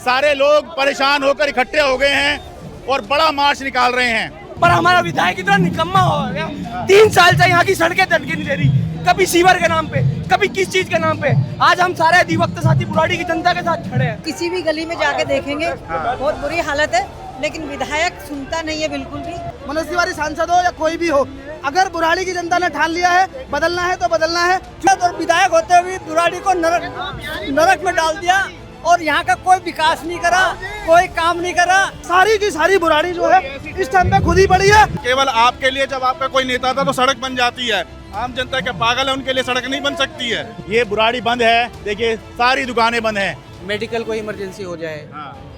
सारे लोग परेशान होकर इकट्ठे हो गए हैं और बड़ा मार्च निकाल रहे हैं। पर हमारा विधायक इतना निकम्मा हो गया, 3 साल से यहाँ की सड़कें दटकी नहीं दे रही, कभी सीवर के नाम पे, कभी किस चीज के नाम पे। आज हम सारे अधिवक्ता साथी बुराड़ी की जनता के साथ खड़े हैं। किसी भी गली में जाके देखेंगे बहुत बुरी हालत है, लेकिन विधायक सुनता नहीं है बिल्कुल भी। मनोज तिवारी सांसद हो या कोई भी हो, अगर बुराड़ी की जनता ने ठान लिया है बदलना है तो बदलना है। और विधायक होते हुए बुराड़ी को नरक में डाल दिया और यहाँ का कोई विकास नहीं करा, कोई काम नहीं करा। सारी की सारी बुराड़ी जो है इस टाइम पे खुद ही पड़ी है। केवल आपके लिए जब आपका कोई नेता था तो सड़क बन जाती है, आम जनता के पागल है उनके लिए सड़क नहीं बन सकती है। ये बुराड़ी बंद है, देखिए सारी दुकानें बंद हैं। मेडिकल कोई इमरजेंसी हो जाए,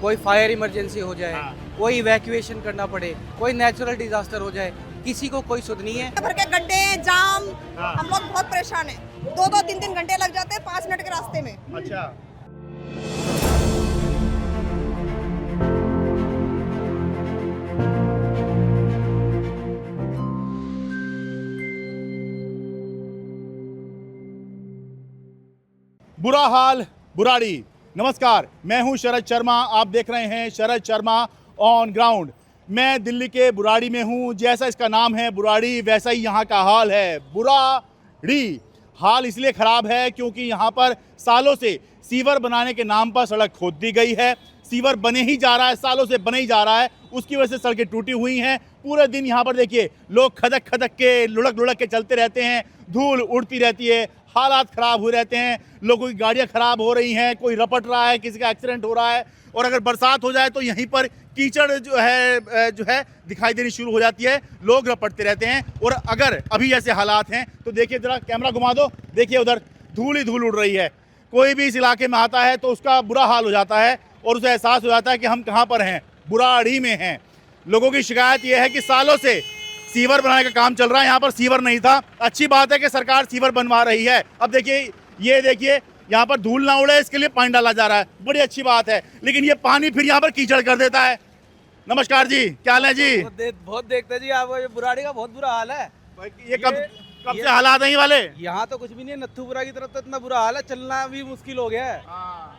कोई फायर इमरजेंसी हो जाए, कोई इवैक्यूएशन करना पड़े, कोई नेचुरल डिजास्टर हो जाए, किसी को कोई सुध नहीं है। भर के गड्ढे जाम, हम लोग बहुत परेशान हैं। 2-2, 3-3 घंटे लग जाते हैं 5 मिनट के रास्ते में। अच्छा, बुरा हाल बुराड़ी। नमस्कार, मैं हूं शरद शर्मा, आप देख रहे हैं शरद शर्मा ऑन ग्राउंड। मैं दिल्ली के बुराड़ी में हूं। जैसा इसका नाम है बुराड़ी, वैसा ही यहां का हाल है बुराड़ी। हाल इसलिए ख़राब है क्योंकि यहां पर सालों से सीवर बनाने के नाम पर सड़क खोद दी गई है। सीवर बने ही जा रहा है, सालों से बने ही जा रहा है, उसकी वजह से सड़कें टूटी हुई हैं। पूरे दिन यहाँ पर देखिए लोग खदक खदक के लुढ़क लुढ़क के चलते रहते हैं, धूल उड़ती रहती है, हालात ख़राब हुए रहते हैं, लोगों की गाड़ियाँ ख़राब हो रही हैं, कोई रपट रहा है, किसी का एक्सीडेंट हो रहा है। और अगर बरसात हो जाए तो यहीं पर कीचड़ जो है दिखाई देनी शुरू हो जाती है, लोग रपटते रहते हैं। और अगर अभी जैसे हालात हैं तो देखिए, ज़रा कैमरा घुमा दो, देखिए उधर धूल ही धूल उड़ रही है। कोई भी इस इलाके में आता है तो उसका बुरा हाल हो जाता है और उसे एहसास हो जाता है कि हम कहाँ पर हैं, बुराड़ी में हैं। लोगों की शिकायत यह है कि सालों से सीवर बनाने का काम चल रहा है, यहाँ पर सीवर नहीं था। अच्छी बात है कि सरकार सीवर बनवा रही है। अब देखिए, ये देखिए यहाँ पर धूल ना उड़े इसके लिए पानी डाला जा रहा है, बड़ी अच्छी बात है। लेकिन ये पानी फिर यहाँ पर कीचड़ कर देता है। नमस्कार जी, क्या हाल है जी? बहुत देखते जी आप, बुराड़ी का बहुत बुरा हाल है। ये कब से हालात नहीं वाले? यहाँ तो कुछ भी नहीं है, नत्थूपुरा की तरफ तो इतना बुरा हाल है, चलना भी मुश्किल हो गया है।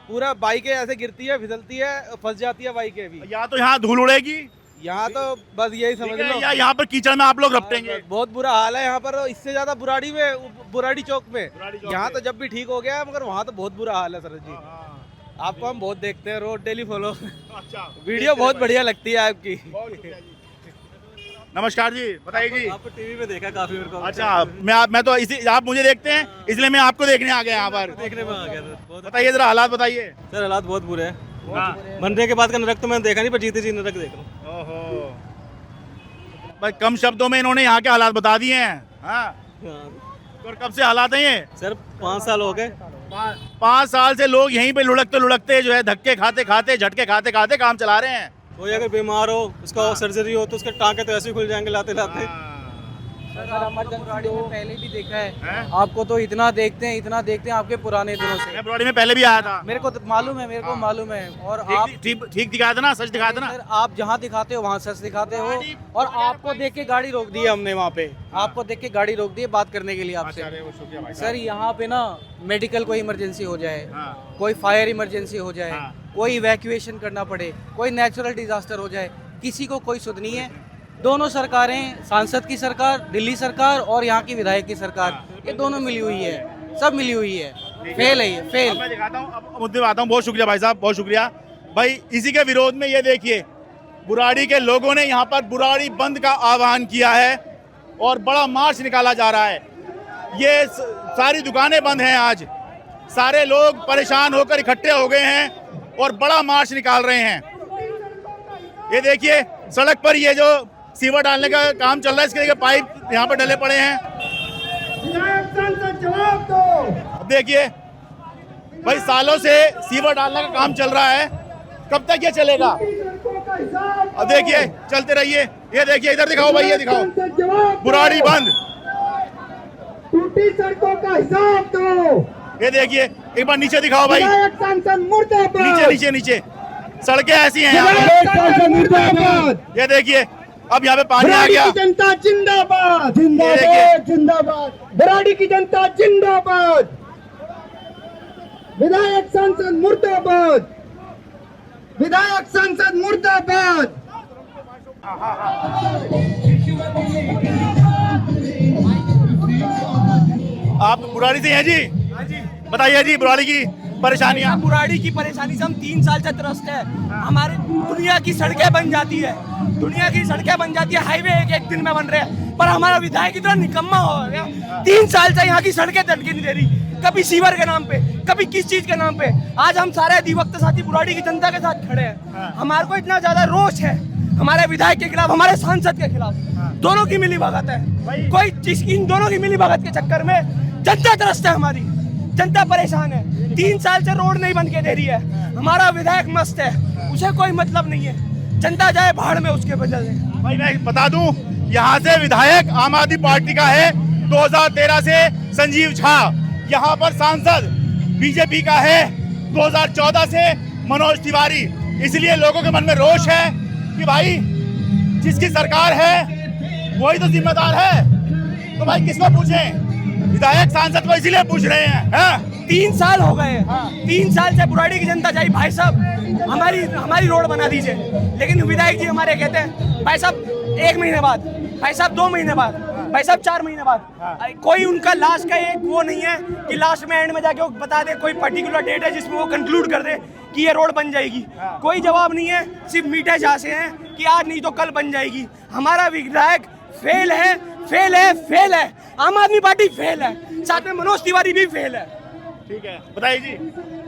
पूरा बाइकें ऐसे गिरती है, फिसलती है, फंस जाती है बाइकें भी। यहाँ धूल उड़ेगी, यहाँ तो बस यही समझ लो, यहाँ पर कीचड़ में आप लोग रपटेंगे। बहुत बुरा हाल है यहाँ पर। इससे ज्यादा बुराड़ी में, बुराड़ी चौक में, यहाँ तो जब भी ठीक हो गया है, मगर वहाँ तो बहुत बुरा हाल है सर जी। आपको हम बहुत देखते हैं, रोज डेली फॉलो। अच्छा, वीडियो बहुत बढ़िया लगती है आपकी। नमस्कार जी, बताइए जी। आपको टीवी पे देखा काफी मेरे को। अच्छा, मैं तो इसी, आप मुझे देखते हैं इसलिए मैं आपको देखने आ गया यहाँ पर। देखने में आ गया सर। बताइए जरा हालात बताइए। सर हालात बहुत बुरे हैं। बनने के बाद का नरक तो मैंने देखा नहीं, पर जीते जी नरक देख रहा हूँ। ओहो, भाई कम शब्दों में इन्होंने यहाँ के हालात बता दिए हैं। हाँ, और कब से हालात हैं ये? सर 5 साल हो गए। 5 साल से लोग यहीं पे लुढ़कते लुढ़कते जो है धक्के खाते खाते, झटके खाते खाते काम चला रहे हैं। कोई अगर बीमार हो, उसका सर्जरी हो तो उसके टाँके तो ऐसे ही खुल जाएंगे लाते लाते। सर बुराड़ी में पहले भी देखा है। आपको तो इतना देखते हैं आपके पुराने दिनों से। मैं बुराड़ी में पहले भी आया था, मेरे को तो मालूम है, मालूम है। और आप ठीक दिखाया था ना, सच दिखाया था ना। सर आप जहाँ दिखाते हो वहाँ सच दिखाते हो। और आपको देख के गाड़ी रोक दी है हमने वहाँ पे, आपको देख के गाड़ी रोक दी है बात करने के लिए आपसे। सर यहाँ पे ना मेडिकल कोई इमरजेंसी हो जाए, कोई फायर इमरजेंसी हो जाए, कोई इवैक्यूएशन करना पड़े, कोई नेचुरल डिजास्टर हो जाए, किसी को कोई सुध नहीं है। दोनों सरकारें, सांसद की सरकार, दिल्ली सरकार और यहाँ की विधायक की सरकार, ये दोनों मिली हुई है, सब मिली हुई है। फेल है ये, फेल। मैं दिखाता हूँ, अब मुद्दे में आता हूँ। बहुत शुक्रिया भाई साहब, बहुत शुक्रिया भाई। इसी के विरोध में ये देखिए, बुराड़ी के लोगों ने यहाँ पर बुराड़ी बंद का आह्वान किया है और बड़ा मार्च निकाला जा रहा है। ये सारी दुकानें बंद हैं आज, सारे लोग परेशान होकर इकट्ठे हो गए हैं और बड़ा मार्च निकाल रहे हैं। ये देखिए सड़क पर ये जो सीवर डालने का काम चल रहा है, इसके लिए पाइप यहाँ पर डले पड़े हैं। अब देखिए भाई, सालों से सीवर डालने का काम चल रहा है, कब तक ये चलेगा? अब देखिए, चलते रहिए। ये देखिए, इधर दिखाओ भाई, ये दिखाओ, बुराड़ी बंद, टूटी सड़कों का हिसाब दो। ये देखिए, एक बार नीचे दिखाओ भाई, नीचे नीचे नीचे सड़कें ऐसी हैं यहाँ पर। ये देखिए, अब यहाँ पे पानी आ गया। जनता जिंदाबाद, जिंदाबाद, जिंदाबाद। बुराड़ी की जनता जिंदाबाद, विधायक सांसद मुर्दाबाद। विधायक सांसद मुर्दाबाद। आप बुराड़ी से हैं जी? बताइए जी बुराड़ी की परेशानियां। बुराड़ी की परेशानी से हम 3 साल से त्रस्त है। हमारे दुनिया की सड़कें बन जाती है, दुनिया की सड़कें बन जाती है, हाईवे एक दिन में बन रहे हैं, पर हमारा विधायक इतना निकम्मा हो गया। 3 साल से यहाँ की सड़कें तड़के नहीं दे रही, कभी सीवर के नाम पे, कभी किस चीज के नाम पे। आज हम सारे अधिवक्ता साथी बुराड़ी की जनता के साथ खड़े हैं। हमारे को इतना ज्यादा रोष है हमारे विधायक के खिलाफ, हमारे सांसद के खिलाफ। दोनों की मिली भगत है, कोई चीज इन दोनों की मिली भगत के चक्कर में जनता त्रस्त है, हमारी जनता परेशान है। 3 साल से रोड नहीं बन के दे रही है। हमारा विधायक मस्त है, उसे कोई मतलब नहीं है, जनता जाए भाड़ में उसके बदले। भाई मैं बता दूं, यहाँ से विधायक आम आदमी पार्टी का है 2013 से संजीव झा, यहाँ पर सांसद बीजेपी का है 2014 से मनोज तिवारी। इसलिए लोगों के मन में रोष है कि भाई जिसकी सरकार है वही तो जिम्मेदार है, तो भाई किसको पूछें? विधायक सांसद को इसीलिए पूछ रहे हैं। 3 साल हो गए, 3 साल से बुराड़ी की जनता चाहिए भाई साहब हमारी रोड बना दीजिए, लेकिन विधायक जी हमारे कहते हैं भाई साहब 1 महीने बाद, भाई साहब 2 महीने बाद, भाई साहब 4 महीने बाद। कोई उनका लास्ट का एक वो नहीं है कि लास्ट में एंड में जाके वो बता दे कोई पर्टिकुलर डेट है जिसमें वो कंक्लूड कर दे कि ये रोड बन जाएगी। कोई जवाब नहीं है, सिर्फ मीठे झांसे हैं कि आज नहीं तो कल बन जाएगी। हमारा विधायक फेल है, फेल है, फेल है। आम आदमी पार्टी फेल है, साथ में मनोज तिवारी भी फेल है। ठीक है, बताइए जी।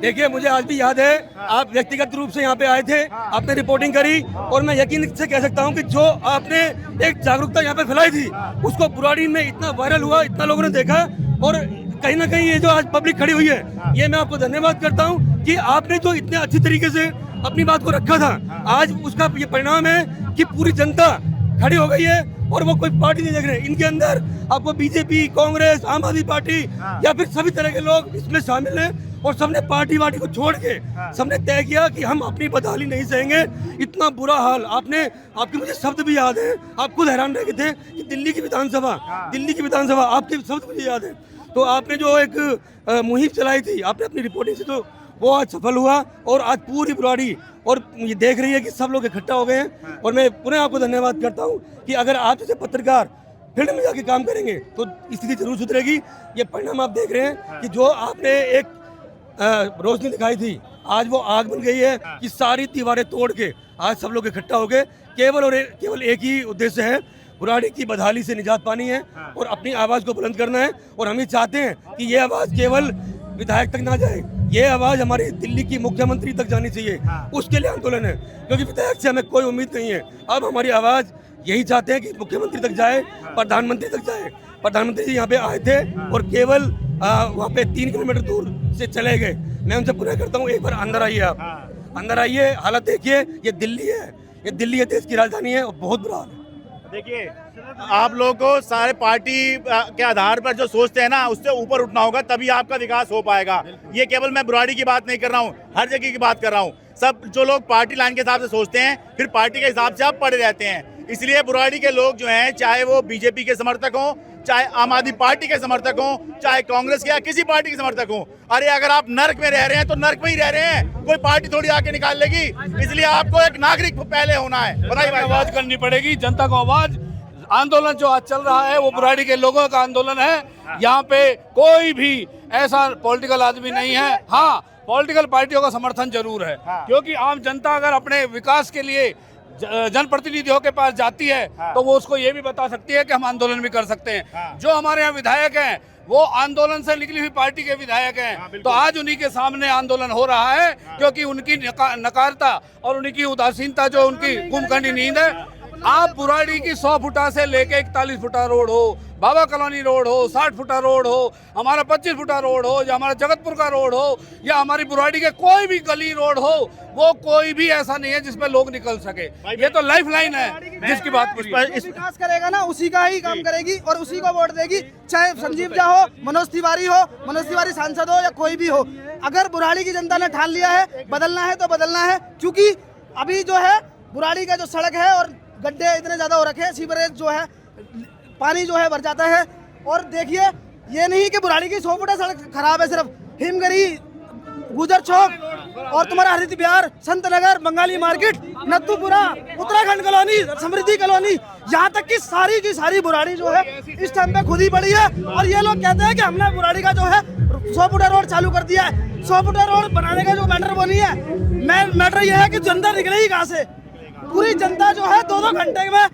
देखिए मुझे आज भी याद है, आप व्यक्तिगत रूप से यहाँ पे आए थे, आपने रिपोर्टिंग करी, और मैं यकीन से कह सकता हूँ कि जो आपने एक जागरूकता यहाँ पे फैलाई थी उसको बुराड़ी में इतना वायरल हुआ, इतना लोगों ने देखा, और कहीं ना कहीं ये जो आज पब्लिक खड़ी हुई है, ये मैं आपको धन्यवाद करता हूँ कि आपने जो इतने अच्छी तरीके से अपनी बात को रखा था। आज उसका ये परिणाम है कि पूरी जनता खड़ी हो गई है, और वो कोई पार्टी नहीं देख रहे। इनके अंदर आपको बीजेपी, कांग्रेस, आम आदमी पार्टी या फिर सभी तरह के लोग इसमें शामिल हैं, और सबने पार्टी वार्टी को छोड़ के सबने तय किया कि हम अपनी बदहाली नहीं सहेंगे। इतना बुरा हाल, आपके मुझे शब्द भी याद है, आप खुद हैरान रह गए थे कि दिल्ली की विधानसभा, आपके शब्द मुझे याद है। तो आपने जो एक मुहिम चलाई थी, आपने अपनी रिपोर्टिंग से, तो वो आज सफल हुआ, और आज पूरी बुराड़ी और ये देख रही है कि सब लोग इकट्ठा हो गए हैं। और मैं पुनः आपको धन्यवाद करता हूँ कि अगर आप जैसे पत्रकार फील्ड में जाके काम करेंगे तो स्थिति जरूर सुधरेगी। ये परिणाम आप देख रहे हैं कि जो आपने एक रोशनी दिखाई थी, आज वो आग बन गई है कि सारी दीवारें तोड़ के आज सब लोग इकट्ठा हो गए। केवल एक ही उद्देश्य है, बुराड़ी की बदहाली से निजात पानी है और अपनी आवाज़ को बुलंद करना है। और हम ये चाहते हैं कि ये आवाज़ केवल विधायक तक ना जाए, ये आवाज़ हमारी दिल्ली की मुख्यमंत्री तक जानी चाहिए। उसके लिए आंदोलन है, क्योंकि विधायक से हमें कोई उम्मीद नहीं है। अब हमारी आवाज़ यही चाहते हैं कि मुख्यमंत्री तक जाए, प्रधानमंत्री तक जाए। प्रधानमंत्री जी यहाँ पे आए थे और केवल वहाँ पे 3 किलोमीटर दूर से चले गए। मैं उनसे पुनः करता हूँ, एक बार अंदर आइए, आप अंदर आइए, हालत देखिए। ये दिल्ली है, देश की राजधानी है, और बहुत बुरा हाल है। देखिए, आप लोगों को सारे पार्टी के आधार पर जो सोचते हैं ना, उससे ऊपर उठना होगा, तभी आपका विकास हो पाएगा। ये केवल मैं बुराड़ी की बात नहीं कर रहा हूँ, हर जगह की बात कर रहा हूँ। सब जो लोग पार्टी लाइन के हिसाब से सोचते हैं, फिर पार्टी के हिसाब से आप पड़े रहते हैं। इसलिए बुराड़ी के लोग जो हैं, चाहे वो बीजेपी के समर्थक हों, चाहे आम आदमी पार्टी के समर्थक हों, चाहे कांग्रेस के या किसी पार्टी के समर्थक हों, अरे अगर आप नर्क में रह रहे हैं तो नर्क में ही रह रहे हैं, कोई पार्टी थोड़ी आके निकाल लेगी। इसलिए आपको एक नागरिक पहले होना है। बताइए, आवाज करनी पड़ेगी, जनता को आवाज। आंदोलन जो आज चल रहा है वो बुराड़ी के लोगों का आंदोलन है। यहाँ पे कोई भी ऐसा पॉलिटिकल आदमी नहीं है। हाँ, पॉलिटिकल पार्टियों का समर्थन जरूर है, क्योंकि आम जनता अगर अपने विकास के लिए जनप्रतिनिधियों के पास जाती है तो वो उसको ये भी बता सकती है कि हम आंदोलन भी कर सकते हैं। जो हमारे यहाँ विधायक हैं वो आंदोलन से निकली हुई पार्टी के विधायक हैं, तो आज उन्हीं के सामने आंदोलन हो रहा है, क्योंकि उनकी नकारता और उनकी उदासीनता, जो उनकी कुंभकर्णी नींद है। आप बुराड़ी की 100 फुटा से लेके 41 फुटा रोड हो, बाबा कॉलोनी रोड हो, 60 फुटा रोड हो, हमारा 25 फुटा रोड हो, या हमारा जगतपुर का रोड हो, या हमारी बुराड़ी के कोई भी गली रोड हो, वो कोई भी ऐसा नहीं है जिसमें लोग निकल सके। ये तो लाइफ लाइन है जिसकी बात विकास करेगा ना, उसी का ही काम करेगी और उसी को वोट देगी। चाहे संजीव झा हो, मनोज तिवारी सांसद हो, या कोई भी हो। अगर बुराड़ी की जनता ने ठान लिया है बदलना है तो बदलना है, क्योंकि अभी जो है बुराड़ी का जो सड़क है और गड्ढे इतने ज्यादा हो रखे हैं, सीवरेज जो है, पानी जो है भर जाता है। और देखिए, ये नहीं कि बुराड़ी की 100 फुटा सड़क खराब है, सिर्फ हिमगरी, गुजर चौक, और तुम्हारा हरित बिहार, संत नगर, बंगाली मार्केट, नत्थुपुरा, उत्तराखंड कॉलोनी, समृद्धि कॉलोनी, यहाँ तक की सारी बुराड़ी जो है इस टाइम पे खुद ही पड़ी है। और ये लोग कहते हैं कि हमने बुराड़ी का जो है 100 फुटा रोड चालू कर दिया है। 100 फुटा रोड बनाने का जो मैटर वो नहीं है, मैटर ये है कि जनता निकलेगी कहाँ से। पूरी जनता जो है 2-2 घंटे में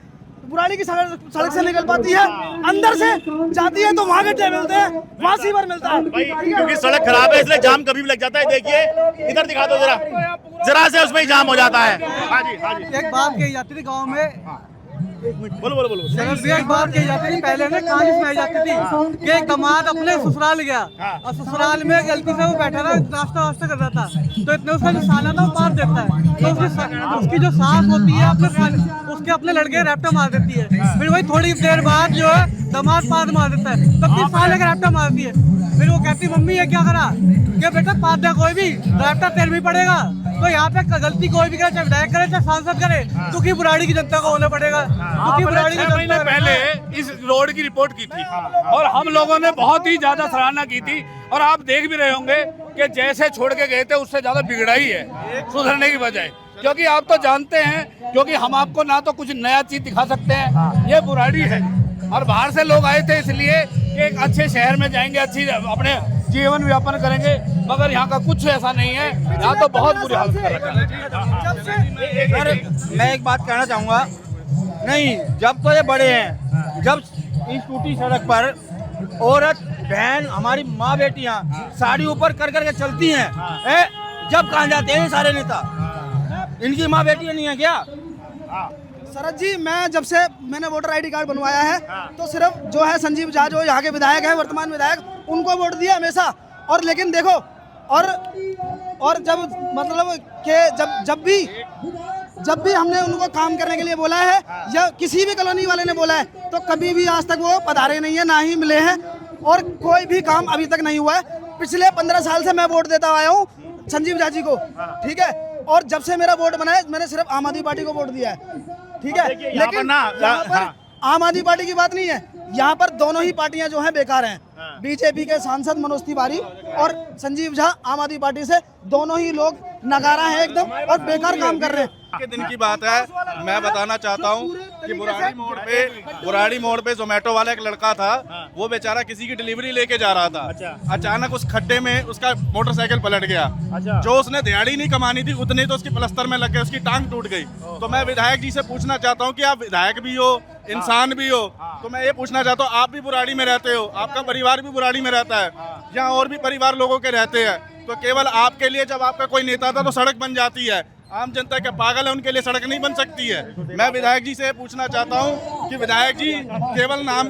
बुराड़ी की सड़क से निकल पाती है, अंदर से जाती है तो वहाँ गड्ढे मिलते हैं, वहाँ सीवर मिलता है। क्योंकि सड़क खराब है इसलिए जाम कभी भी लग जाता है। देखिए इधर दिखा दो जरा से उसमें ही जाम हो जाता है। हाँ जी हाँ जी। एक बात कही जाती थी गाँव में, बोलो एक बात कही जाती थी पहले ना, कहानी सुनाई जाती थी कि एक दामाद अपने ससुराल गया और ससुराल में गलती से वो बैठा था, नाश्ता वास्ता कर रहा था, तो इतने उसका जो साला था वो पार देता है, तो उसकी जो सास होती है उसके अपने लड़के रैप्टा मार देती है। फिर वही थोड़ी देर बाद जो है दामाद पाद मार देता है, तब भी साले का रैप्टा मारती है। फिर वो कहती मम्मी ये क्या करा, क्या बेटा पाद दे कोई भी रैप्टा तेल भी पड़ेगा। तो यहाँ पे गलती कोई भी करे, चाहे विधायक करे चाहे सांसद करे, दुखी बुराड़ी की जनता को होना पड़ेगा। दुखी बुराड़ी की महीने पहले इस रोड की रिपोर्ट की थी और हम लोगों ने बहुत ही ज्यादा सराहना की थी। और आप देख भी रहे होंगे कि जैसे छोड़ के गए थे उससे ज्यादा बिगड़ा ही है सुधरने की बजाय। क्योंकि आप तो जानते हैं, क्योंकि हम आपको ना तो कुछ नया चीज दिखा सकते हैं, ये बुराड़ी है और बाहर से लोग आए थे इसलिए कि एक अच्छे शहर में जाएंगे, अच्छी अपने जीवन व्यापन करेंगे, मगर यहाँ का कुछ ऐसा नहीं है। यहाँ तो बहुत बुरी हालत कर रखा है। मैं एक बात कहना चाहूँगा, नहीं जब तो ये बड़े हैं, जब इस टूटी सड़क पर औरत बहन हमारी माँ बेटियाँ साड़ी ऊपर कर करके चलती हैं, जब कहाँ जाते हैं ये सारे नेता, इनकी माँ बेटियाँ नहीं है क्या? शरद जी, मैं जब से मैंने वोटर आईडी कार्ड बनवाया है तो सिर्फ जो है संजीव झा जो यहाँ के विधायक हैं, वर्तमान विधायक, उनको वोट दिया हमेशा। और लेकिन देखो, और जब मतलब कि जब भी हमने उनको काम करने के लिए बोला है या किसी भी कॉलोनी वाले ने बोला है तो कभी भी आज तक वो पधारे नहीं है, ना ही मिले हैं और कोई भी काम अभी तक नहीं हुआ है। पिछले 15 साल से मैं वोट देता आया हूँ संजीव झा जी को, ठीक है। और जब से मेरा वोट बना है मैंने सिर्फ आम आदमी पार्टी को वोट दिया है, ठीक है। लेकिन यहाँ पर आम आदमी पार्टी की बात नहीं है, यहाँ पर दोनों ही पार्टियां जो हैं बेकार हैं। बीजेपी के सांसद मनोज तिवारी और संजीव झा आम आदमी पार्टी से, दोनों ही लोग नगारा है एकदम और बेकार काम कर रहे हैं। के दिन की बात है, मैं बताना चाहता हूँ कि बुराड़ी मोड़ पे जोमेटो वाला एक लड़का था, वो बेचारा किसी की डिलीवरी लेके जा रहा था। अचानक उस खड्डे में उसका मोटरसाइकिल पलट गया। जो उसने दिहाड़ी नहीं कमानी थी उतनी तो उसकी प्लस्तर में लग गई, उसकी टांग टूट गई। तो मैं विधायक जी से पूछना चाहता हूँ कि आप विधायक भी हो, इंसान भी हो, तो मैं ये पूछना चाहता हूँ, आप भी बुराड़ी में रहते हो, आपका परिवार भी बुराड़ी में रहता है, यहाँ और भी परिवार लोगों के रहते हैं, तो केवल आपके लिए जब आपका कोई नेता था तो सड़क बन जाती है, आम जनता क्या पागल है, उनके लिए सड़क नहीं बन सकती है। मैं विधायक जी से पूछना चाहता हूं कि विधायक जी केवल नाम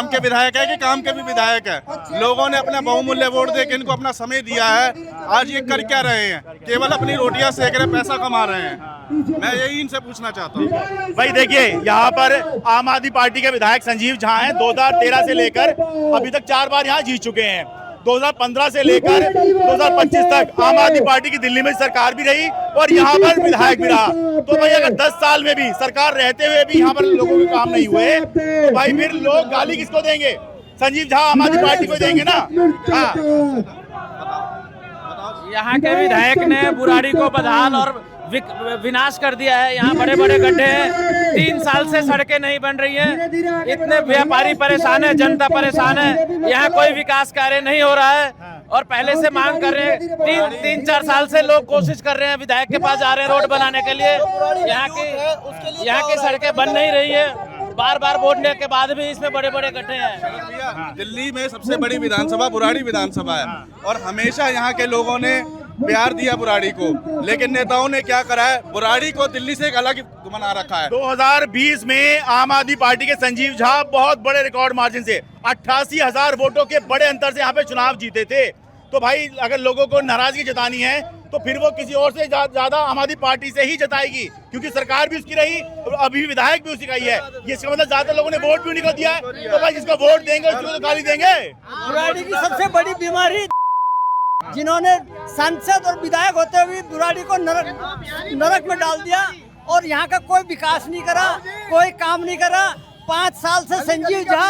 के विधायक है कि काम के भी विधायक है? लोगों ने अपना बहुमूल्य वोट देकर इनको अपना समय दिया है, आज ये कर क्या रहे हैं? केवल अपनी रोटियां सेक रहे, पैसा कमा रहे हैं। मैं यही इनसे पूछना चाहता हूँ। भाई देखिए, यहाँ पर आम आदमी पार्टी के विधायक संजीव झा हैं, 2013 से लेकर अभी तक 4 बार यहाँ जीत चुके हैं। 2015 से लेकर 2025 तक आम आदमी पार्टी की दिल्ली में सरकार भी रही और यहाँ पर विधायक भी रहा। तो भाई अगर 10 साल में भी सरकार रहते हुए भी यहाँ पर लोगों के काम नहीं हुए तो भाई फिर लोग गाली किसको देंगे? संजीव झा आम आदमी पार्टी को देंगे ना। हाँ, यहाँ के विधायक ने बुराड़ी को बदहाल और विनाश कर दिया है। यहाँ बड़े बड़े गड्ढे हैं, 3 साल से सड़कें नहीं बन रही हैं, इतने व्यापारी परेशान है, जनता परेशान है, यहाँ कोई विकास कार्य नहीं हो रहा है। और पहले से मांग कर रहे हैं, 3-4 साल से लोग कोशिश कर रहे हैं, विधायक के पास जा रहे हैं रोड बनाने के लिए। यहाँ की सड़कें बन नहीं रही है, बार बार वोट लेने के बाद भी इसमें बड़े बड़े गड्ढे हैं। दिल्ली में सबसे बड़ी विधानसभा बुराड़ी विधानसभा है और हमेशा यहाँ के लोगों ने प्यार दिया बुराड़ी को, लेकिन नेताओं ने क्या करा है, बुराड़ी को दिल्ली से एक अलग बना रखा है। 2020 में आम आदमी पार्टी के संजीव झा बहुत बड़े रिकॉर्ड मार्जिन से 88,000 वोटों के बड़े अंतर से यहाँ पे चुनाव जीते थे। तो भाई अगर लोगों को नाराजगी जतानी है तो फिर वो किसी और से ज्यादा आम आदमी पार्टी से ही जताएगी, क्योंकि सरकार भी उसकी रही और अभी विधायक भी उसी का ही है। ये इसका मतलब ज्यादा लोगों ने वोट भी निकल दिया है, तो भाई जिसको वोट देंगे उसको तो गाली देंगे। बुराड़ी की सबसे बड़ी बीमारी, जिन्होंने सांसद और विधायक होते हुए बुराड़ी को नरक में डाल दिया और यहाँ का कोई विकास नहीं करा, कोई काम नहीं करा, 5 साल से संजीव झा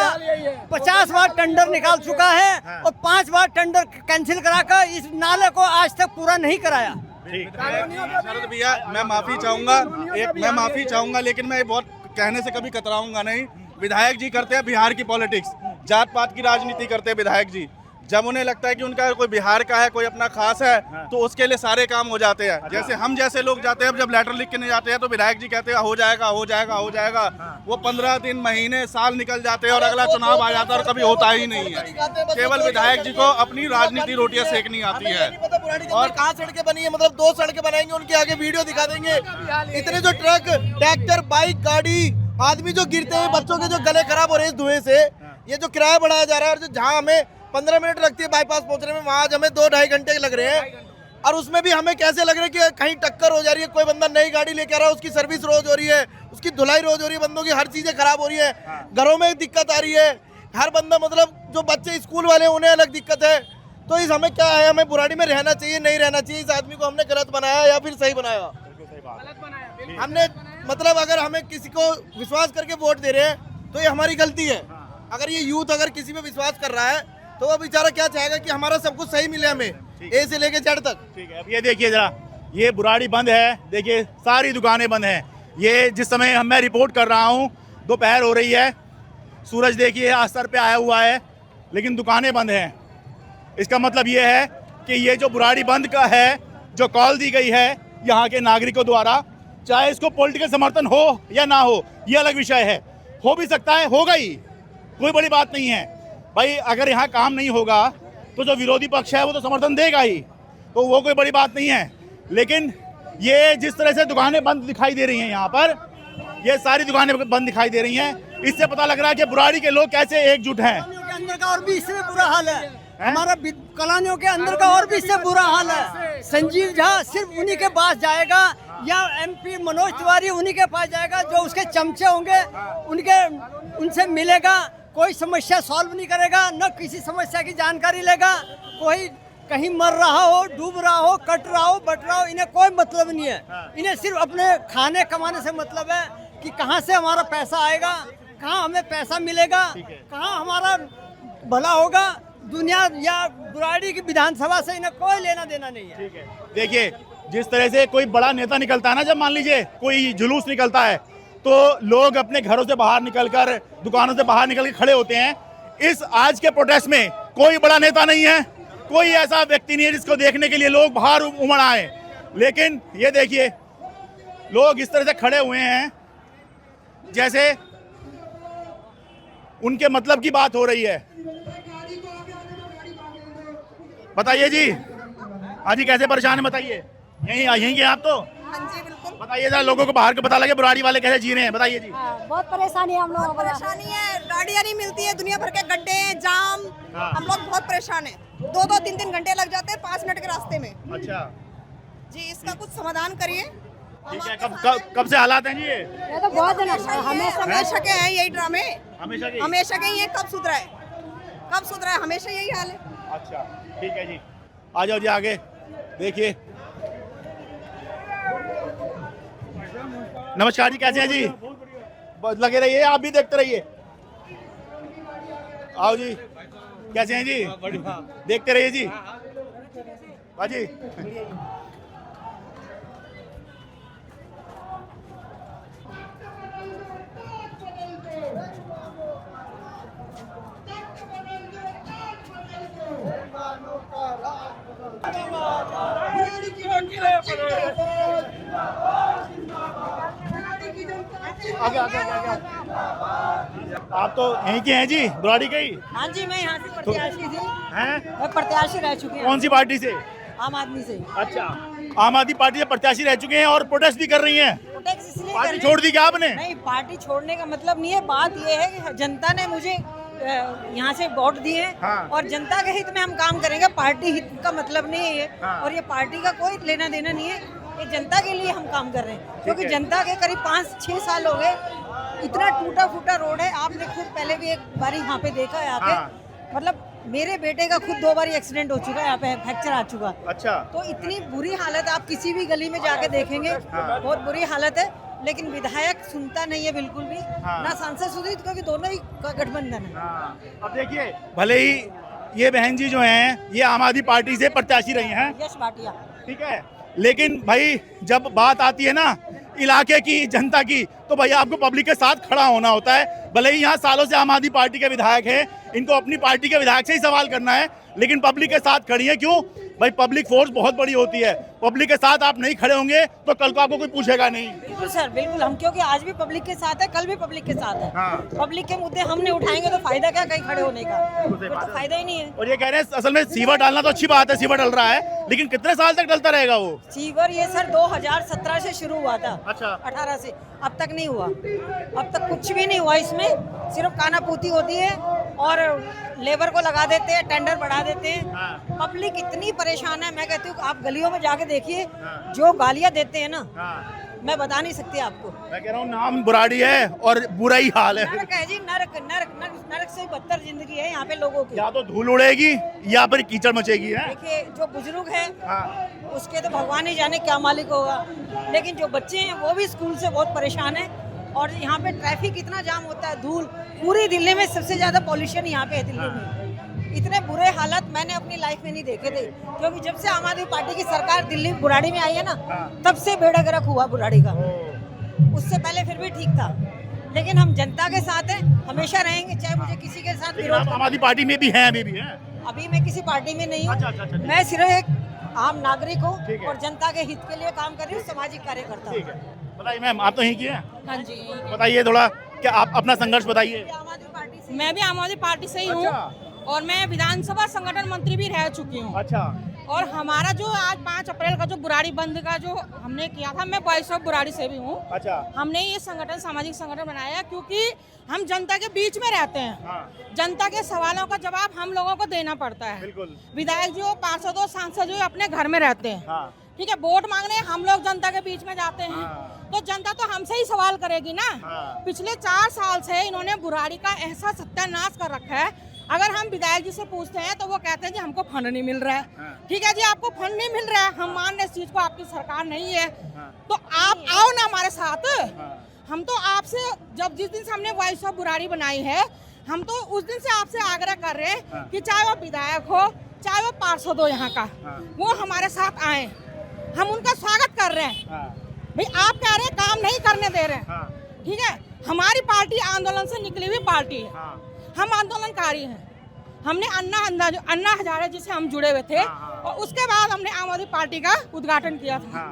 50 बार टेंडर निकाल चुका है और 5 बार टेंडर कैंसिल कराकर इस नाले को आज तक पूरा नहीं कराया। शरद भैया मैं माफी चाहूंगा लेकिन मैं बहुत कहने से कभी कतराऊंगा नहीं। विधायक जी करते हैं बिहार की पॉलिटिक्स, जात पात की राजनीति करते हैं विधायक जी। जब उन्हें लगता है कि उनका कोई बिहार का है, कोई अपना खास है, तो उसके लिए सारे काम हो जाते हैं। जैसे हम जैसे लोग जाते हैं, जब लेटर लिख के नहीं जाते हैं तो विधायक जी कहते हैं हो जाएगा हो जाएगा हो जाएगा। वो 15 दिन महीने साल निकल जाते हैं और अगला चुनाव आ जाता है और कभी होता ही नहीं है। केवल विधायक जी को अपनी राजनीति रोटियां सेकनी आती है। और कहाँ सड़कें बनी है, मतलब 2 सड़कें बनाएंगे, उनके आगे वीडियो दिखा देंगे। इतने जो ट्रक, ट्रैक्टर, बाइक, गाड़ी, आदमी जो गिरते हैं, बच्चों के जो गले खराब हो रहे हैं इस धुएं से, ये जो किराया बढ़ाया जा रहा है, और जहाँ हमें 15 मिनट लगती है बाईपास पहुंचने में, वहाँ आज हमें 2-2.5 घंटे लग रहे हैं। और उसमें भी हमें कैसे लग रहा है कि कहीं टक्कर हो जा रही है। कोई बंदा नई गाड़ी लेके आ रहा है, उसकी सर्विस रोज हो रही है, उसकी धुलाई रोज हो रही है, बंदों की हर चीजें खराब हो रही है, घरों में दिक्कत आ रही है। हर बंदा, मतलब जो बच्चे स्कूल वाले, उन्हें अलग दिक्कत है। तो इस हमें क्या है, हमें बुराड़ी में रहना चाहिए, नहीं रहना चाहिए? इस आदमी को हमने गलत बनाया या फिर सही बनाया? हमने, मतलब अगर हमें किसी को विश्वास करके वोट दे रहे हैं तो ये हमारी गलती है। अगर ये यूथ अगर किसी पे विश्वास कर रहा है तो वो बेचारा क्या चाहेगा कि हमारा सब कुछ सही मिले, हमें ए से लेके जेड तक। ठीक है, अब ये देखिए जरा, ये बुराड़ी बंद है, देखिए सारी दुकानें बंद हैं। ये जिस समय मैं रिपोर्ट कर रहा हूँ दोपहर हो रही है, सूरज देखिए आस्तर पे आया हुआ है, लेकिन दुकानें बंद हैं। इसका मतलब ये है कि ये जो बुराड़ी बंद का है, जो कॉल दी गई है यहाँ के नागरिकों द्वारा, चाहे इसको पॉलिटिकल समर्थन हो या ना हो, ये अलग विषय है। हो भी सकता है, होगा ही, कोई बड़ी बात नहीं है भाई। अगर यहाँ काम नहीं होगा तो जो विरोधी पक्ष है वो तो समर्थन देगा ही, तो वो कोई बड़ी बात नहीं है। लेकिन ये जिस तरह से दुकानें बंद दिखाई दे रही हैं यहाँ पर, ये सारी दुकानें बंद दिखाई दे रही हैं, इससे पता लग रहा है कि बुराड़ी के लोग कैसे एकजुट हैं। के अंदर का और भी इससे बुरा हाल है, हमारा कॉलोनियों के अंदर का और भी इससे बुरा हाल है। संजीव झा सिर्फ उन्हीं के पास जाएगा या MP मनोज तिवारी उन्हीं के पास जाएगा, जो उसके चमचे होंगे उनसे मिलेगा, कोई समस्या सॉल्व नहीं करेगा, न किसी समस्या की जानकारी लेगा। कोई कहीं मर रहा हो, डूब रहा हो, कट रहा हो, बट रहा हो, इन्हें कोई मतलब नहीं है। इन्हें सिर्फ अपने खाने कमाने से मतलब है कि कहाँ से हमारा पैसा आएगा, कहाँ हमें पैसा मिलेगा, कहाँ हमारा भला होगा। दुनिया या बुराड़ी की विधानसभा से इन्हें कोई लेना देना नहीं है। देखिए, जिस तरह से कोई बड़ा नेता निकलता है ना, जब मान लीजिए कोई जुलूस निकलता है तो लोग अपने घरों से बाहर निकलकर, दुकानों से बाहर निकल के खड़े होते हैं। इस आज के प्रोटेस्ट में कोई बड़ा नेता नहीं है, कोई ऐसा व्यक्ति नहीं है जिसको देखने के लिए लोग बाहर उमड़ आए। लेकिन ये देखिए, लोग इस तरह से खड़े हुए हैं जैसे उनके मतलब की बात हो रही है। बताइए जी, हाँ जी, कैसे परेशान है बताइए? यहीं के आप तो? हाँ जी बिल्कुल। बताइए जरा, लोगों को बाहर का पता लगे बुराड़ी वाले कैसे जी रहे हैं, बताइए जी। बहुत परेशानी है, हम लोग परेशानी है, गाड़ियाँ नहीं मिलती है, दुनिया भर के गड्ढे हैं, जाम। हम लोग बहुत परेशान हैं, 2-2, 3-3 घंटे लग जाते हैं 5 मिनट के रास्ते में। अच्छा जी, इसका कुछ समाधान करिए। ठीक है, कब से हालात हैं जी ये? तो बहुत हमेशा के हैं यही ड्रामे, हमेशा के ही है। कब सुधरा है? हमेशा यही हाल है। अच्छा ठीक है जी, आ जाओ जी आगे। देखिए, नमस्कार जी, कैसे हैं जी? बस लगे रहिए, आप भी देखते रहिए। आओ जी, कैसे हैं जी? देखते रहिए जी। हाँ जी, आगे। आप तो यहीं के हैं जी, बुराड़ी के ही? हाँ जी, मैं यहाँ से प्रत्याशी थी, हैं? मैं प्रत्याशी रह चुकी हूँ। कौन सी पार्टी से? आम आदमी से। अच्छा, आम आदमी पार्टी से प्रत्याशी रह चुके हैं और प्रोटेस्ट भी कर रही हैं। प्रोटेस्ट इसलिए कर पार्टी रही छोड़ दी क्या आपने? नहीं, पार्टी छोड़ने का मतलब नहीं है। बात यह है कि जनता ने मुझे यहाँ से वोट दिए हैं, हाँ। और जनता के हित में हम काम करेंगे। पार्टी हित का मतलब नहीं है ये, हाँ। और ये पार्टी का कोई लेना देना नहीं है। ये जनता के लिए हम काम कर रहे हैं, क्योंकि जनता के करीब 5-6 साल हो गए, इतना टूटा फूटा रोड है। आपने खुद पहले भी एक बारी यहाँ पे देखा है आके, हाँ। मतलब मेरे बेटे का खुद 2 बार एक्सीडेंट हो चुका है, यहाँ पे फ्रैक्चर आ चुका। अच्छा, तो इतनी बुरी हालत, आप किसी भी गली में जाके देखेंगे, बहुत बुरी हालत है। लेकिन विधायक सुनता नहीं है बिल्कुल भी, ना सांसद सुधी, क्योंकि दोनों ही का गठबंधन है। अब देखिए, भले ही ये बहन जी जो हैं ये आम आदमी पार्टी से प्रत्याशी रही हैं, यश भाटिया, ठीक है, लेकिन भाई जब बात आती है ना इलाके की, जनता की, तो भाई आपको पब्लिक के साथ खड़ा होना होता है। भले ही यहाँ सालों से आम आदमी पार्टी के विधायक हैं, इनको अपनी पार्टी के विधायक से ही सवाल करना है, लेकिन पब्लिक के साथ खड़ी है। क्यों भाई? पब्लिक फोर्स बहुत बड़ी होती है, पब्लिक के साथ आप नहीं खड़े होंगे तो कल को आपको कोई पूछेगा नहीं। बिल्कुल सर, बिल्कुल। हम क्योंकि आज भी पब्लिक के साथ है, कल भी पब्लिक के साथ है। पब्लिक के मुद्दे हमने उठाएंगे तो फायदा क्या कहीं खड़े होने का? फिर तो फायदा ही नहीं है। और ये कह रहे हैं असल में सीवर डालना तो अच्छी बात है, सीवर डल रहा है, लेकिन कितने साल तक डलता रहेगा वो सीवर? ये सर 2017 से शुरू हुआ था, अच्छा, 18 से, अब तक नहीं हुआ। अब तक कुछ भी नहीं हुआ इसमें, सिर्फ कानापूती होती है और लेबर को लगा देते हैं, टेंडर बढ़ा देते हैं। पब्लिक इतनी परेशान है, मैं कहती हूँ आप गलियों में जाके देखिए, जो गालियाँ देते हैं ना, मैं बता नहीं सकती आपको। मैं कह रहा हूँ नाम बुराड़ी है और बुरा ही हाल है। नरक है जी, नरक नरक नरक, नरक से बदतर जिंदगी है यहाँ पे लोगों की। या तो धूल उड़ेगी या फिर कीचड़ मचेगी। है देखिए, जो बुजुर्ग है उसके तो भगवान ही जाने क्या मालिक होगा, लेकिन जो बच्चे हैं वो भी स्कूल से बहुत परेशान है। और यहाँ पे ट्रैफिक इतना जाम होता है, धूल, पूरी दिल्ली में सबसे ज्यादा पॉल्यूशन यहाँ पे है दिल्ली में। इतने बुरे हालत मैंने अपनी लाइफ में नहीं देखे थे, क्योंकि जब से आम आदमी पार्टी की सरकार दिल्ली बुराड़ी में आई है ना, तब से बेड़ा गर्क हुआ बुराड़ी का। उससे पहले फिर भी ठीक था, लेकिन हम जनता के साथ हैं, हमेशा रहेंगे, चाहे मुझे किसी के साथ विरोध। आम आदमी पार्टी में भी हैं, अभी भी हैं? अभी मैं किसी पार्टी में नहीं हूँ, मैं सिर्फ एक आम नागरिक हूँ और जनता के हित के लिए काम कर रही हूँ, सामाजिक कार्यकर्ता हूँ। बताइए मैम, आप तो यहीं की हैं? हाँ जी, बताइए थोड़ा, क्या आप अपना संघर्ष बताइए। आम आदमी पार्टी से, मैं भी आम आदमी पार्टी से ही हूँ और मैं विधानसभा संगठन मंत्री भी रह चुकी हूँ। अच्छा। और हमारा जो आज 5 अप्रैल का जो बुराड़ी बंद का जो हमने किया था, मैं वॉइस ऑफ बुराड़ी से भी हूँ। अच्छा। हमने ये संगठन, सामाजिक संगठन बनाया क्योंकि हम जनता के बीच में रहते हैं। जनता के सवालों का जवाब हम लोगों को देना पड़ता है। बिल्कुल। विधायक जो, पार्षदों, सांसद जो अपने घर में रहते हैं, ठीक है, वोट मांगने हम लोग जनता के बीच में जाते हैं, तो जनता तो हमसे ही सवाल करेगी ना। पिछले 4 साल से इन्होंने बुराड़ी का ऐसा सत्यानाश कर रखा है। अगर हम विधायक जी से पूछते हैं तो वो कहते हैं जी हमको फंड नहीं मिल रहा है। ठीक है जी, आपको फंड नहीं मिल रहा है, हम मान रहे इस चीज को, आपकी सरकार नहीं है, तो आप आओ ना हमारे साथ। हम तो आपसे, जब जिस दिन से हमने वॉइस ऑफ बुराड़ी बनाई है, हम तो उस दिन से आपसे आग्रह कर रहे हैं कि चाहे वो विधायक हो, चाहे वो पार्षद हो यहाँ का, वो हमारे साथ आए। हम उनका स्वागत कर रहे हैं। भाई आप कह रहे हैं काम नहीं करने दे रहे हैं, ठीक है। हमारी पार्टी आंदोलन से निकली हुई पार्टी है, हम आंदोलनकारी हैं। हमने अन्ना हजारे जी से हम जुड़े हुए थे और उसके बाद हमने आम आदमी पार्टी का उद्घाटन किया था,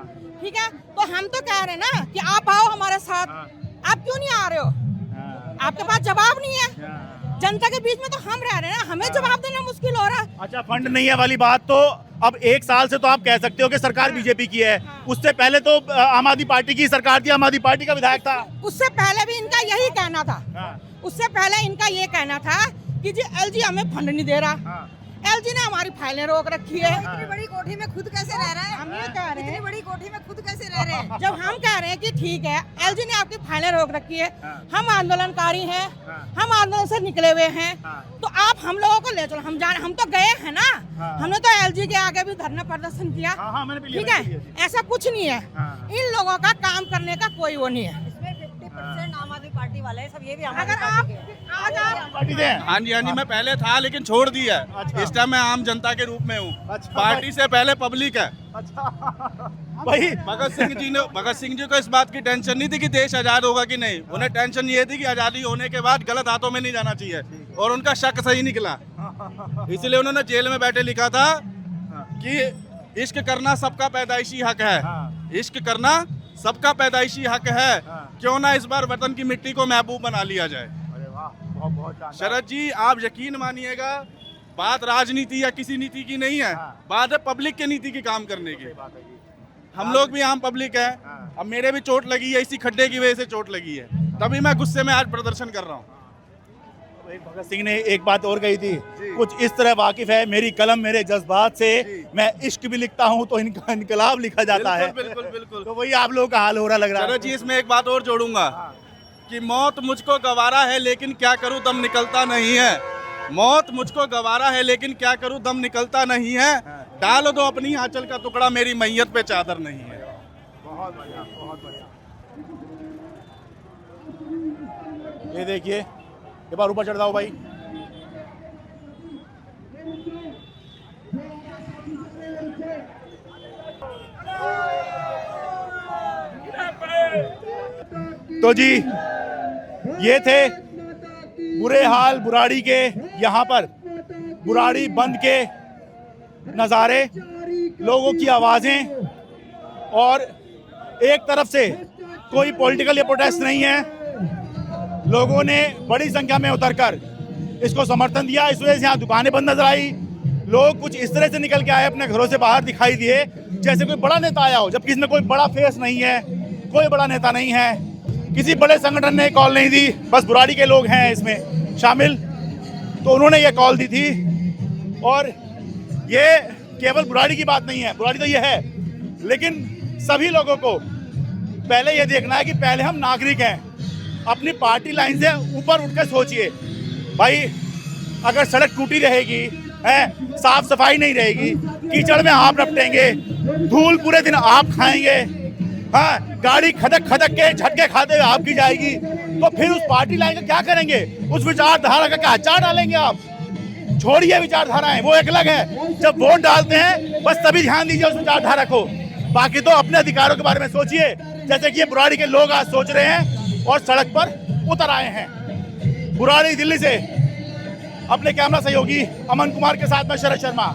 ठीक है। तो हम तो कह रहे हैं ना कि आप आओ हमारे साथ। आप क्यों नहीं आ रहे हो? आपके पास जवाब नहीं है। जनता के बीच में तो हम रह रहे हैं ना, हमें जवाब देना मुश्किल हो रहा है। अच्छा, फंड नहीं है वाली बात तो अब 1 साल से तो आप कह सकते हो कि सरकार बीजेपी की है। उससे पहले तो आम आदमी पार्टी की सरकार थी, आम आदमी पार्टी का विधायक था। उससे पहले भी इनका यही कहना था। उससे पहले इनका ये कहना था कि जी एलजी हमें फंड नहीं दे रहा। एलजी ने हमारी फाइलें रोक रखी है। इतनी बड़ी कोठी में खुद कैसे रह रहा है? हम ये कह रहे हैं, इतनी बड़ी कोठी में खुद कैसे रह रहे हैं? जब हम कह रहे हैं कि ठीक है, एलजी ने आपकी फाइलें रोक रखी है, हम आंदोलनकारी हैं, हम आंदोलन से निकले हुए हैं, तो आप हम लोगों को ले चलो। हम तो गए हैं ना, हमने तो एलजी के आगे भी धरना प्रदर्शन किया, ठीक है। ऐसा कुछ नहीं है, इन लोगों का काम करने का कोई वो नहीं है। 50% आम आदमी पार्टी वाले हैं सब, ये भी अगर आप आज हाँ जी, मैं पहले था लेकिन छोड़ दिया। इस टाइम मैं आम जनता के रूप में हूँ। पार्टी से पहले पब्लिक है। वही भगत सिंह जी को इस बात की टेंशन नहीं थी कि देश आजाद होगा कि नहीं, उन्हें टेंशन ये थी कि आजादी होने के बाद गलत हाथों में नहीं जाना चाहिए, और उनका शक सही निकला। इसलिए उन्होंने जेल में बैठे लिखा था कि इश्क करना सबका पैदाइशी हक है, इश्क करना सबका पैदाइशी हक है, क्यों ना इस बार वतन की मिट्टी को महबूब बना लिया जाए। शरद जी, आप यकीन मानिएगा, बात राजनीति या किसी नीति की नहीं है, बात है पब्लिक के नीति की काम करने की। हम लोग भी आम पब्लिक है। अब मेरे भी चोट लगी है, इसी खड्डे की वजह से चोट लगी है, तभी मैं गुस्से में आज प्रदर्शन कर रहा हूँ। भगत सिंह ने एक बात और कही थी, कुछ इस तरह वाकिफ है मेरी कलम मेरे जज्बात से, मैं इश्क भी लिखता हूँ तो इनका इनकलाब लिखा जाता है। बिल्कुल बिल्कुल। तो वही आप लोगों का हाल हो रहा लग रहा है। चलो जी, इसमें एक बात और जोड़ूंगा कि मौत मुझको गवारा है लेकिन क्या करूं दम निकलता नहीं है। मौत मुझको गवारा है लेकिन क्या करूं दम निकलता नहीं है। डाल दो अपनी आंचल का टुकड़ा, मेरी मैयत पे चादर नहीं है। बहुत बढ़िया, बहुत बढ़िया। ये देखिए, एक बार ऊपर चढ़ जाओ भाई। तो जी ये थे बुरे हाल बुराड़ी के, यहाँ पर बुराड़ी बंद के नज़ारे, लोगों की आवाज़ें, और एक तरफ से कोई पॉलिटिकल या प्रोटेस्ट नहीं है। लोगों ने बड़ी संख्या में उतरकर इसको समर्थन दिया। इस वजह से यहाँ दुकानें बंद नजर आई। लोग कुछ इस तरह से निकल के आए, अपने घरों से बाहर दिखाई दिए जैसे कोई बड़ा नेता आया हो, जबकि इसमें कोई बड़ा फेस नहीं है, कोई बड़ा नेता नहीं है, किसी बड़े संगठन ने कॉल नहीं दी, बस बुराड़ी के लोग हैं इसमें शामिल, तो उन्होंने ये कॉल दी थी। और ये केवल बुराड़ी की बात नहीं है, बुराड़ी तो ये है, लेकिन सभी लोगों को पहले ये देखना है कि पहले हम नागरिक हैं। अपनी पार्टी लाइन से ऊपर उठकर सोचिए भाई, अगर सड़क टूटी रहेगी है, साफ सफाई नहीं रहेगी, कीचड़ में आप रपटेंगे, धूल पूरे दिन आप खाएंगे, हाँ, गाड़ी खदक खदक के झटके खाते हुए आपकी जाएगी, तो फिर उस पार्टी लाइन का क्या करेंगे? उस विचारधारा का क्या अचार डालेंगे आप? छोड़िए विचारधाराएं, वो एक अलग है। जब वोट डालते हैं बस तभी ध्यान दीजिए उस विचारधारा को, बाकी तो अपने अधिकारों के बारे में सोचिए, जैसे कि ये बुराड़ी के लोग आज सोच रहे हैं और सड़क पर उतर आए हैं। बुराड़ी दिल्ली से अपने कैमरा सहयोगी अमन कुमार के साथ मैं शरद शर्मा।